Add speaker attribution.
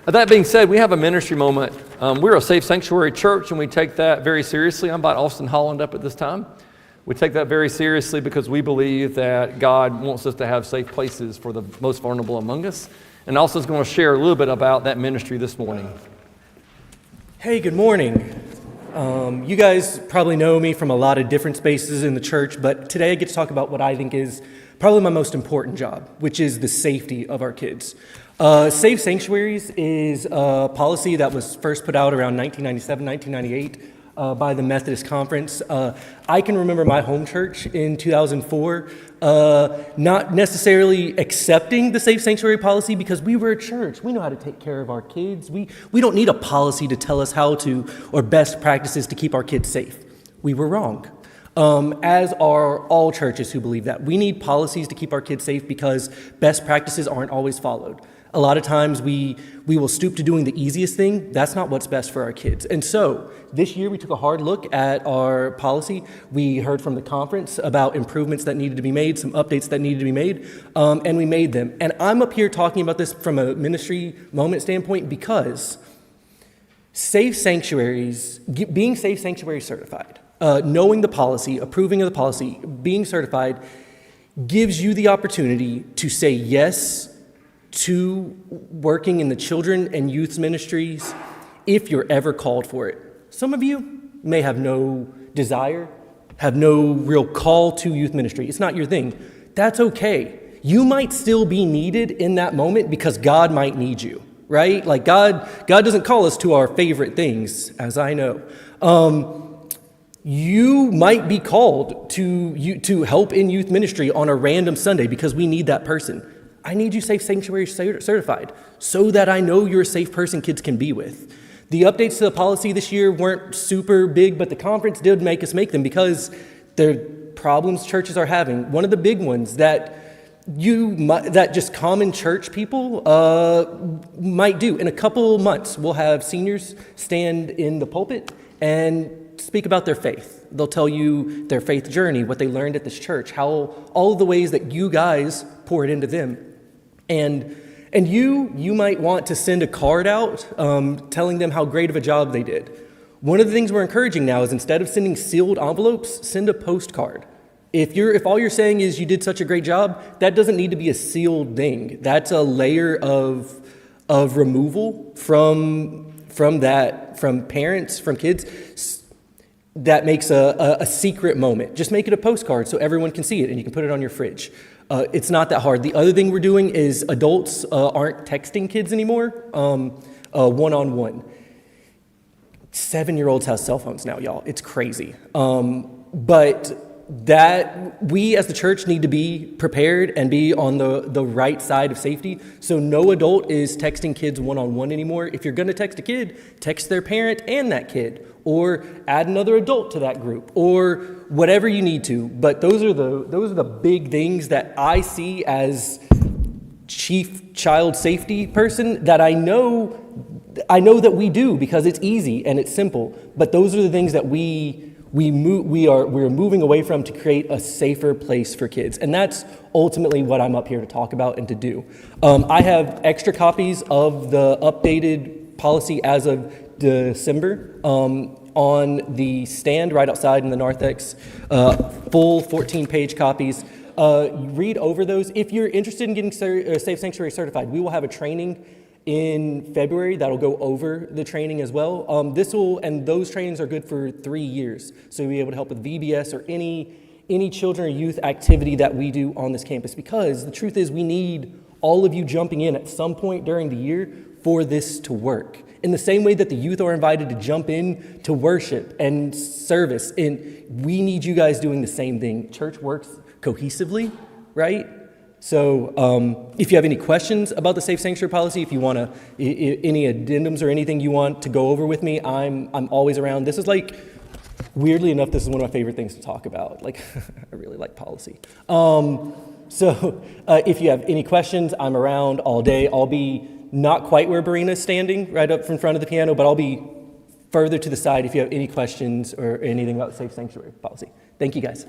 Speaker 1: That being said, we have a ministry moment. We're a safe sanctuary church, and we take that very seriously. I'm about Austin, Holland up at this time. We take that very seriously because we believe that God wants us to have safe places for the most vulnerable among us. And also is going to share a little bit about that ministry this morning.
Speaker 2: Hey, good morning. You guys probably know me from a lot of different spaces in the church, but today I get to talk about what I think is probably my most important job, which is the safety of our kids. Safe sanctuaries is a policy that was first put out around 1997, 1998 by the Methodist Conference. I can remember my home church in 2004 not necessarily accepting the safe sanctuary policy because we were a church. We know how to take care of our kids. We don't need a policy to tell us how to or best practices to keep our kids safe. We were wrong. As are all churches who believe that. We need policies to keep our kids safe because best practices aren't always followed. A lot of times we will stoop to doing the easiest thing. That's not what's best for our kids. And so this year we took a hard look at our policy. We heard from the conference about improvements that needed to be made, some updates that needed to be made, and we made them. And I'm up here talking about this from a ministry moment standpoint because safe sanctuaries, being safe sanctuary certified, knowing the policy, approving of the policy, being certified, gives you the opportunity to say yes to working in the children and youth ministries if you're ever called for it. Some of you may have no desire, have no real call to youth ministry. It's not your thing. That's okay. You might still be needed in that moment because God might need you, right? Like God doesn't call us to our favorite things, as I know. You might be called to help in youth ministry on a random Sunday because we need that person. I need you safe sanctuary certified so that I know you're a safe person kids can be with. The updates to the policy this year weren't super big, but the conference did make us make them because they're problems churches are having. One of the big ones that just common church people might do. In a couple months, we'll have seniors stand in the pulpit and speak about their faith. They'll tell you their faith journey, what they learned at this church, how all of the ways that you guys poured into them. And you might want to send a card out telling them how great of a job they did. One of the things we're encouraging now is instead of sending sealed envelopes, send a postcard. If all you're saying is you did such a great job, that doesn't need to be a sealed thing. That's a layer of removal from parents, from kids. That makes a secret moment. Just make it a postcard so everyone can see it and you can put it on your fridge. It's not that hard. The other thing we're doing is adults aren't texting kids anymore one-on-one. 7-year-olds have cell phones now, y'all. It's crazy. But that we as the church need to be prepared and be on the right side of safety. So no adult is texting kids one-on-one anymore. If you're going to text a kid, text their parent and that kid, or add another adult to that group, or whatever you need to. But those are the big things that I see as chief child safety person that I know that we do because it's easy and it's simple. But those are the things that we're moving away from to create a safer place for kids. And that's ultimately what I'm up here to talk about and to do. I have extra copies of the updated policy as of December on the stand right outside in the narthex, full 14-page copies. Read over those. If you're interested in getting Safe Sanctuary certified, we will have a training in February that'll go over the training as well. And those trainings are good for 3 years. So you'll be able to help with VBS or any children or youth activity that we do on this campus, because the truth is we need all of you jumping in at some point during the year for this to work. In the same way that the youth are invited to jump in to worship and service, and we need you guys doing the same thing. Church works cohesively, right? So if you have any questions about the Safe Sanctuary policy, if you want any addendums or anything you want to go over with me, I'm always around. This is weirdly enough, this is one of my favorite things to talk about. I really like policy. So if you have any questions, I'm around all day. I'll be not quite where Barina's standing, right up in front of the piano, but I'll be further to the side if you have any questions or anything about Safe Sanctuary policy. Thank you, guys.